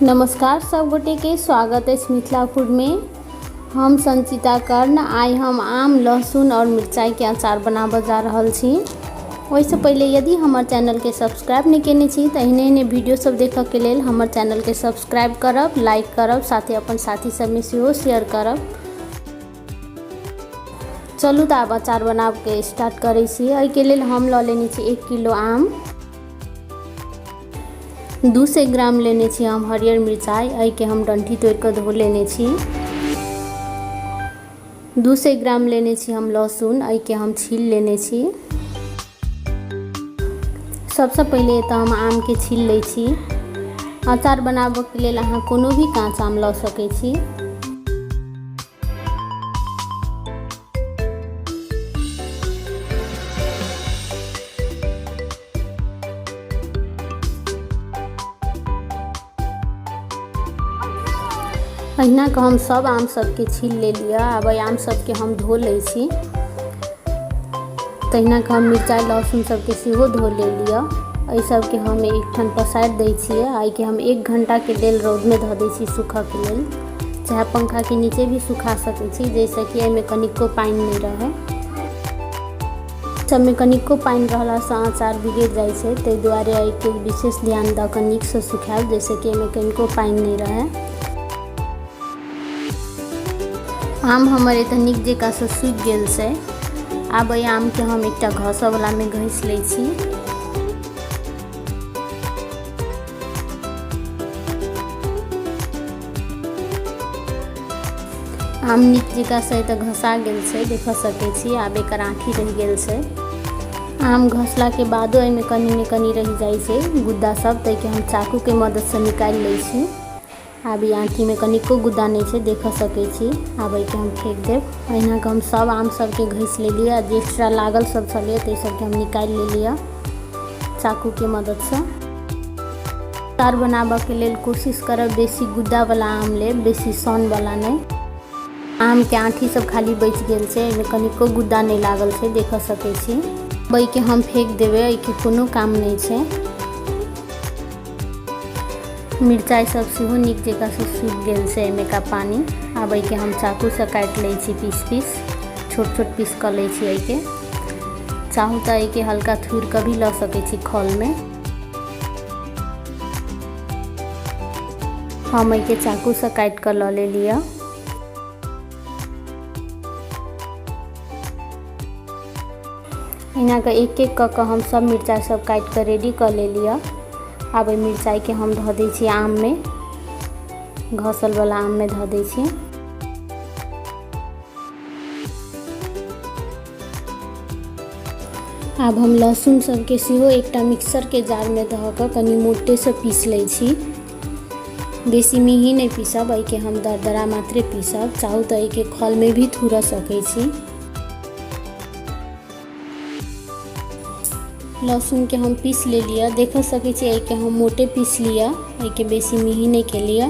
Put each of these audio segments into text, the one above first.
नमस्कार सब गोटे के स्वागत है मिथिला फूड में। हम संचिता कर्ण आई हम आम लहसुन और मिरचाई के अचार बनाबे जा रहल छी। वैसे पहले यदि हमार चैनल के सब्सक्राइब नहीं केने छी तो एहने वीडियो सब देखे के लेल हमार चैनल के सब्सक्राइब करब, लाइक करब, साथ ही अपन साथी सब में सेहो शेयर करब। चलू तो आब अचार बनाब के स्टार्ट करे छी। एहि के लेल हम ल लेने छी 1 किलो आम, 200 ग्राम लेने छी हम हरियर मिरचाई, एहि के हम डंठी तोड़ के धो लेने छी। 200 ग्राम लेने छी हम लहसुन, एहि के हम छील लेने छी। सबसे पहले तो हम आम के छील ले छी। अचार बनाबे के लेल अहाँ कोनो भी काँच आम ल सकै छी। अहिना के हम सब आम सब के छील ले लिया। अब आम सब के हम धो ले छी। तहिना के हम मिरचाई लहसुन सब के सेहो धो ले लिया। एहि सब के हम एक ठन पसार दै छियै। आई के हम 1 घंटा के लेल रौद में धो दै छी सूखा के लेल, चाहे पंखा के नीचे भी सुखा सकै छी, जैसे कि एमे कनिको पानी नहीं रहे। सब में कनिको पानी रहला से अचार बिगड़ जाय छै, तै दुआरे एहि के विशेष ध्यान द के नीक से सुखाएब, जैसे कि एमे कनिको पानी नहीं रहे। आम हमर एत नीक जेका से सूख गेल छै। आब एहि आम के हम एकटा घसऽ वाला में घस ले छी। आम नीक जेका से एत घसा गेल छै, देख सकै छी। आब एकर आँखी रह गेल छै। आम घसला के बादो एमे कनी ने कनी रह जाय छै गुद्दा सब, तै के हम चाकू के मदद से निकाल ले छी। आब ई आँखी में कनिको गुद्दा नहीं छै, देख सकै छी। आब एहि के हम फेंक देब। अहिना के हम सब आम सब के घस ले लिया। जे एक्स्ट्रा लागल सब छलै तै सब के हम निकाल ले लिया चाकू के मदद से। अचार बनाबे के लेल कोशिश करब बेसी गुद्दा वाला आम लेब, बेसी सन वाला नहीं। आम के आँठी सब खाली बच गेल छै, एमे कनिको गुद्दा नहीं लागल छै, देख सकै छी। एहि के हम फेंक देबे, एहि के कोनो काम नहीं छै। मिरचाई सब सेहो नीक जेका से सूख गेल छै एमे का पानी। आब एहि के हम चाकू से काट ले छी पीस पीस, छोट छोट पीस कर ले छी। एहि के चाहू तो एहि के हल्का थूर के भी ल सकै छी खल में। हम एहि के चाकू से काट कर ल ले लिया। इना के एक एक क हम सब मिरचाई सब काट कर रेडी कर ले लिया। अब मिरचाई के हम धो दै छी आम में, घसल वाला आम में धो दै छी। अब हम लहसुन सब के सेहो एकटा मिक्सर के जार में धो के कनी मोटे से पीस ले छी। बेसी मिही नहीं पीसब, एहि के हम दरदरा मात्रे पीसब। चाहू तो एहि के खल में भी थूर सकै छी। लहसुन के हम पीस ले लिया, देख सकै छी। एहि के हम मोटे पीस लिया, एहि के बेसी मिही नहीं के लिया।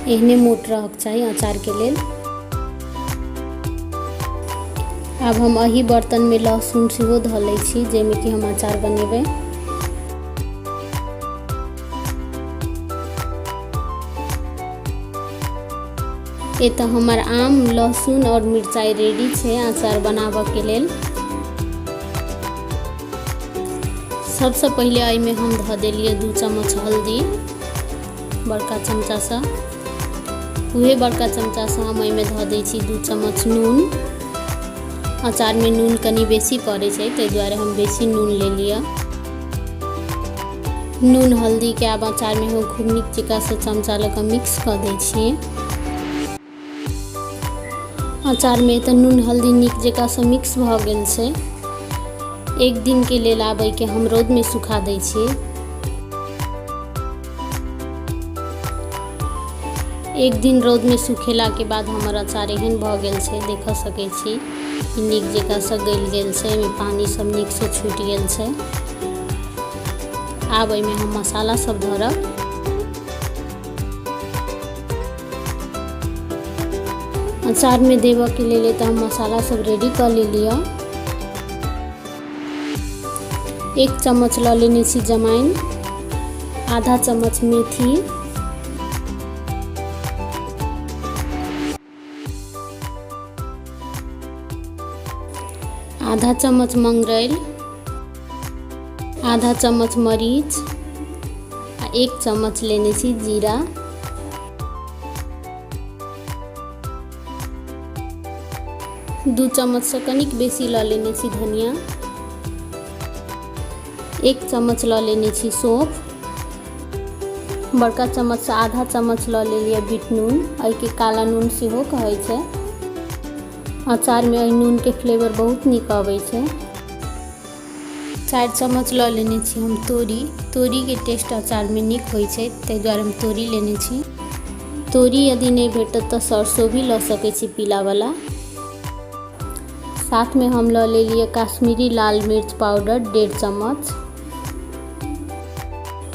एहने मोट रहक चाहिए अचार के लेल। अब हम एही बर्तन में लहसुन सेहो धो ले छी, जेमे कि हम अचार बनेबै। एत हमर आम लहसुन और मिरचाई रेडी छै अचार बनाबे के लेल। सबसे पहले एहि में हम धो देलिए 2 चम्मच हल्दी, बड़का चमचा से। उहे बड़का चमचा से हम एहि में धो दै छी 2 चम्मच नून। अचार में नून कनी बेसी पड़े छै, तै दुआरे हम बेसी नून ले लिया। नून हल्दी के आब अचार में हम खूब नीक जेका से चमचा ल के मिक्स कर दै छी। अचार में तो नून हल्दी नीक जेका से मिक्स भ गेल छै। 1 दिन के लेल आब के हम रौद में सुखा दै छी। 1 दिन रौद में सुखेला के बाद हमर अचार एहन भ गेल छै, देख सकै छी। नीक जेका से गल गेल छै, एमे पानी सब नीक से छूट गेल छै। आब एमे हम मसाला सब धरब। अचार में देबे के लेल तो हम मसाला सब रेडी कर ले लिया। 1 चम्मच ल लेने छी जमाइन, आधा चम्मच मेथी, आधा चम्मच मंगरैल, आधा चम्मच मरीच आ 1 चम्मच लेने छी जीरा, दू चम्मच से कनिक बेसी ल लेने छी धनिया, 1 चम्मच ल लेने छी सौंफ, बड़का चम्मच से आधा चम्मच ल लेलिए बीट नून, एहि के काला नून सेहो कहै छै। अचार में एहि नून के फ्लेवर बहुत नीक आबै छै। 4 चम्मच ल लेने छी हम तोरी के टेस्ट अचार में नीक होइ छै, ताहि दुआरे हम तोरी लेने छी। तोरी यदि नहीं भेटत तो सरसों भी ल सकै छी पीला वाला। साथ में हम ल लेलिए काश्मीरी लाल मिर्च पाउडर 1.5 चम्मच।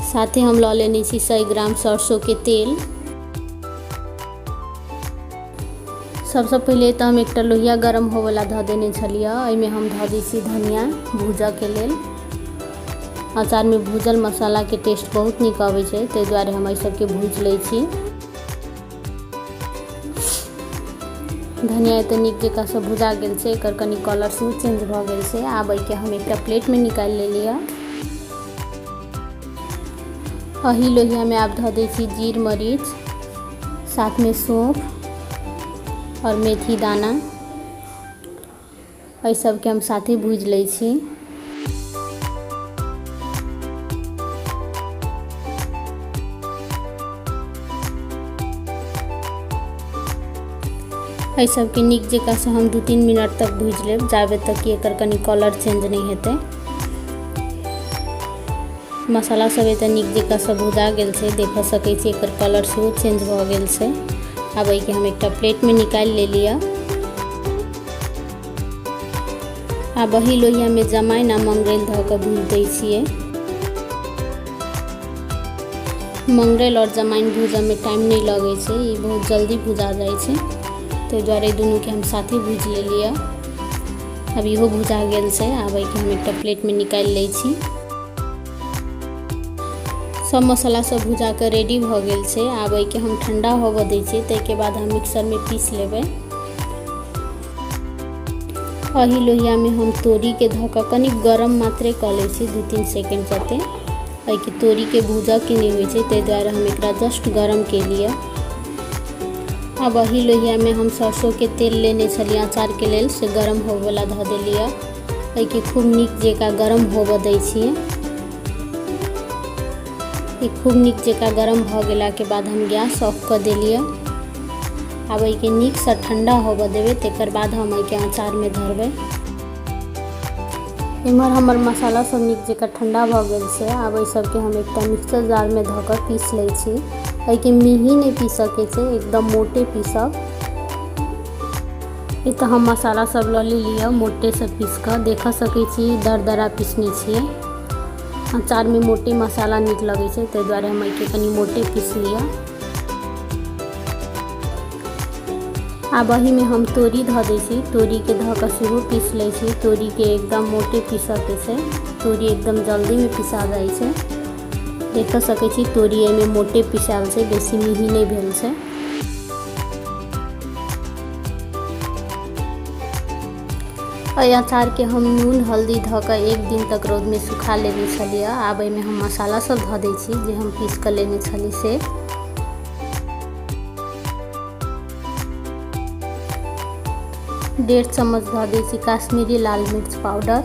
साथ ही हम ल लेने छी 100 ग्राम सरसों के तेल। सबसे पहले तो हम एक लोहिया गरम होवला धऽ देने छलिए, एहिमे हम धऽ दै छी धनिया भूजऽ के लेल। अचार में भूजल मसाला के टेस्ट बहुत नीक आबै छै, ताहि दुआरे हम एहि सबके भूज लै छी। धनिया एते नीक जकाँ से भुजा गेल छै, एकर कनी कलर सेहो चेंज भऽ गेल छै। आब एहिके हम एकटा प्लेट में निकालि लेलिए। एही लोहिया में आब धऽ दै छी जीर मरीच, साथ में सौंफ और मेथी दाना, एहि सबके हम साथे भूज लै छी। एहि सबके नीक जकाँ से हम 2-3 मिनट तक भूज लेब, जाबे तक कि एकर कनी कलर चेंज नहीं हेतै। मसाला सब एते नीक जकाँ से भुजा गेल छै, देख सकै छी एकर कलर सेहो चेंज भऽ गेल छै। आब एहिके हम एकटा प्लेट में निकालि लेलिए। आब वही लोहिया में जमाइन आ मंगरैल धऽ कऽ भूज दै छियै। मंगरैल और जमाइन भूजऽ में टाइम नहीं लगै छै, ई बहुत जल्दी भुजा जाइ छै, ताहि दुआरे दुनू के हम साथे भूज लेलिए। अब इहो भुजा गेल छै। आब एहिके हम एकटा प्लेट में निकालि लै छी। सब मसाला सब भुजा के रेडी भऽ गेल छै। आब एहिके हम ठंडा होबऽ दै छियै, ताहिके बाद हम मिक्सर में पीस लेबै। एही लोहिया में हम तोरी के धऽ कऽ कनी गरम मात्रे कऽ लै छी, 2-3 सेकेंड जते। एहिके तोरी के भुजऽ के नहीं होइ छै, ताहि दुआरे हम एकरा जस्ट गरम केलिए। अब वही लोहिया में हम सरसों के तेल लेने छलिए अचार के लेल, से गरम होबला धऽ देलिए। एहिके खूब नीक जकाँ गरम होबऽ दै छियै। ई खूब नीक जकाँ गरम भऽ गेला के बाद हम गैस ऑफ कऽ देलिए। आब एहिके नीक से ठंडा होबऽ देबै, तकर बाद हम एहिके अचार में धरबै। इम्हर हमर मसाला सब नीक जकाँ ठंडा भऽ गेल छै। आब एहि सबके हम एकटा मिक्सर जार में धऽ कऽ पीस लै छी। एहिके मिही नहीं पीसऽ के छै, एकदम मोटे पीसब। ई तऽ हम मसाला सब लऽ लेलिए मोटे से पीस कऽ, देख सकै छी दरदरा पीसने छियै। अचार में मोटे मसाला नीक लगै छै, ताहि दुआरे हम एहिके कनी मोटे पीस लिअ। आब एही में हम तोरी धऽ दै छी, तोरी के धऽ कऽ सेहो पीस लै छी। तोरी के एकदम मोटे पीसऽ के छै, तोरी एकदम जल्दी में पिसा जाइ छै। देख सकै छी तोरी एहिमे मोटे पिसायल छै, बेसी मिही नहीं भेल छै। एहि अचार के हम नून हल्दी धऽ कऽ 1 दिन तक रौद में सुखा लेने छलिए। आब एहिमे हम मसाला सब धऽ दै छी जे हम पीस कऽ लेने छली से। 1.5 चम्मच धऽ दै छी काश्मीरी लाल मिर्च पाउडर,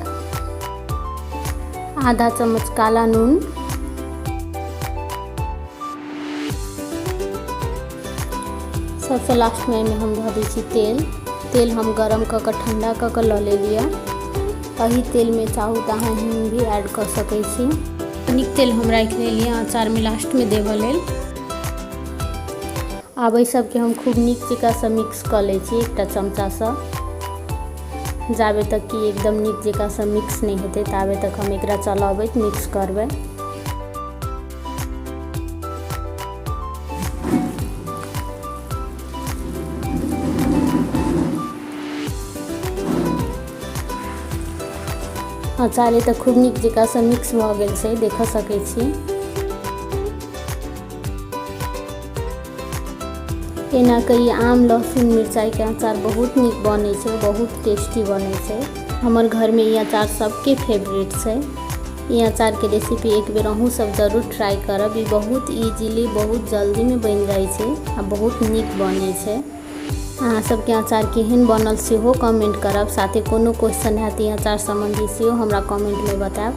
आधा चम्मच काला नून, सबसे लास्ट में हम धऽ दै छी तेल हम गरम कऽ कऽ ठंडा कऽ कऽ लऽ लेलिए। एही तेल में चाहू तऽ अहाँ हींग भी ऐड कऽ सकै छी। कनिक तेल हम राखि लेलिए अचार में लास्ट में देबऽ लेल। आब एहि सबके हम खूब नीक जकाँ से मिक्स कऽ लै छी एकटा चमचा से। जाबे तक कि एकदम नीक जकाँ से मिक्स नहीं हेतै ताबे तक हम एकरा चलबैत मिक्स करबै। अचार तऽ खूब नीक जकाँ से मिक्स भऽ गेल छै, देख सकै छी। एना कऽ ई आम लहसुन मिरचाई के अचार बहुत नीक बनै छै, बहुत टेस्टी बनै छै। हमर घर में ये अचार सबके फेवरेट है। ये अचार के रेसिपी एक बेर अहूँ सब जरूर ट्राई करब। ये बहुत इजीली बहुत जल्दी में बन जाए छै आ बहुत निक बने छै। अहाँ सबके अचार केहन बनल सेहो कमेंट करब। साथे कोनो क्वेश्चन हैत ये अचार संबंधी सेहो हमरा कमेंट में बताएब।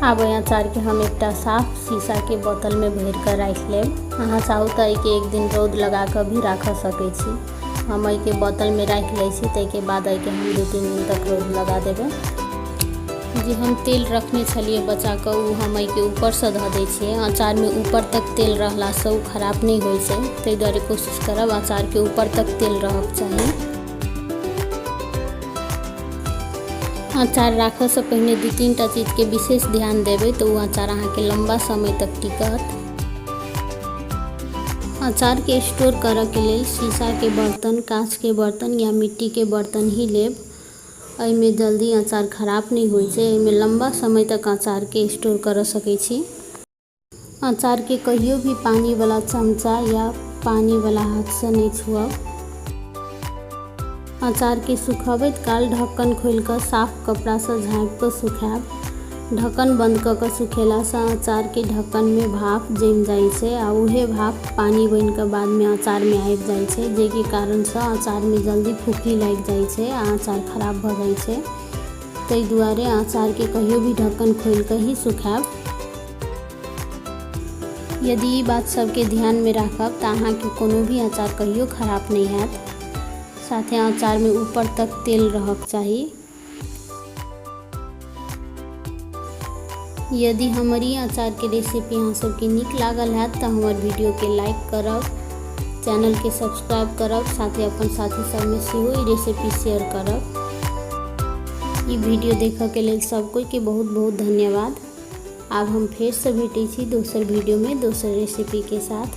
आब ये अचार के हम एक साफ शीशा के बोतल में भर कर रख लेब। अहाँ चाहू तो एक दिन रौद लगा कर भी रख सकै छी। हम के बोतल में रख लै छी, ताहि के बाद के हम 2-3 दिन तक रौद लगा देबै। जे हम तेल रखने छलिए बचा के उ हम के ऊपर से धऽ दै छियै। अचार में ऊपर तक तेल रहला से उ खराब नहीं होइ छै, ताहि दुआरे कोशिश करब अचार के ऊपर तक तेल रहक चाही। अचार राखऽ से पहले 2-3 टा चीज के विशेष ध्यान देबै तो उ अचार अहाँ के लंबा समय तक टिकत। अचार के स्टोर करऽ के लेल शीशा के बर्तन, कांच के बर्तन या मिट्टी के बर्तन ही लेब। एहिमे जल्दी अचार खराब नहीं होइ छै। एहिमे लंबा समय तक अचार के स्टोर कर सकै छी। अचार के कहियो भी पानी वाला चमचा या पानी वाला हाथ से नहीं छुअब। अचार के सुखाबैत काल ढक्कन खोल कर साफ कपड़ा से झाँप कर सुखाएब। ढक्कन बंद क के सुखेला से अचार के ढक्कन में भाप जम जाए छै आ उहे भाप पानी बन के बाद में अचार में आबि जाए छै, जे के कारण से अचार में जल्दी फुफी लग जाए छै आ अचार खराब भ जाए छै। ताहि दुआरे अचार के कहियो भी ढक्कन खोल के ही सुखाएब। यदि ई बात सबके ध्यान में राखब तो अहाँ के कोनो भी अचार कहियो खराब नहीं हैत। साथे अचार में ऊपर तक तेल रहक चाही। यदि हमारी अचार के रेसिपी अहाँ सबके निक लागल है तो हमार वीडियो के लाइक करब, चैनल के सब्सक्राइब करब, साथे अपन साथी सब में सेहो ई रेसिपी शेयर करब। ई वीडियो देखऽ के लेल सब कोई के बहुत बहुत धन्यवाद। आब हम फिर से भेटै छी दोसर वीडियो में दोसर रेसिपी के साथ।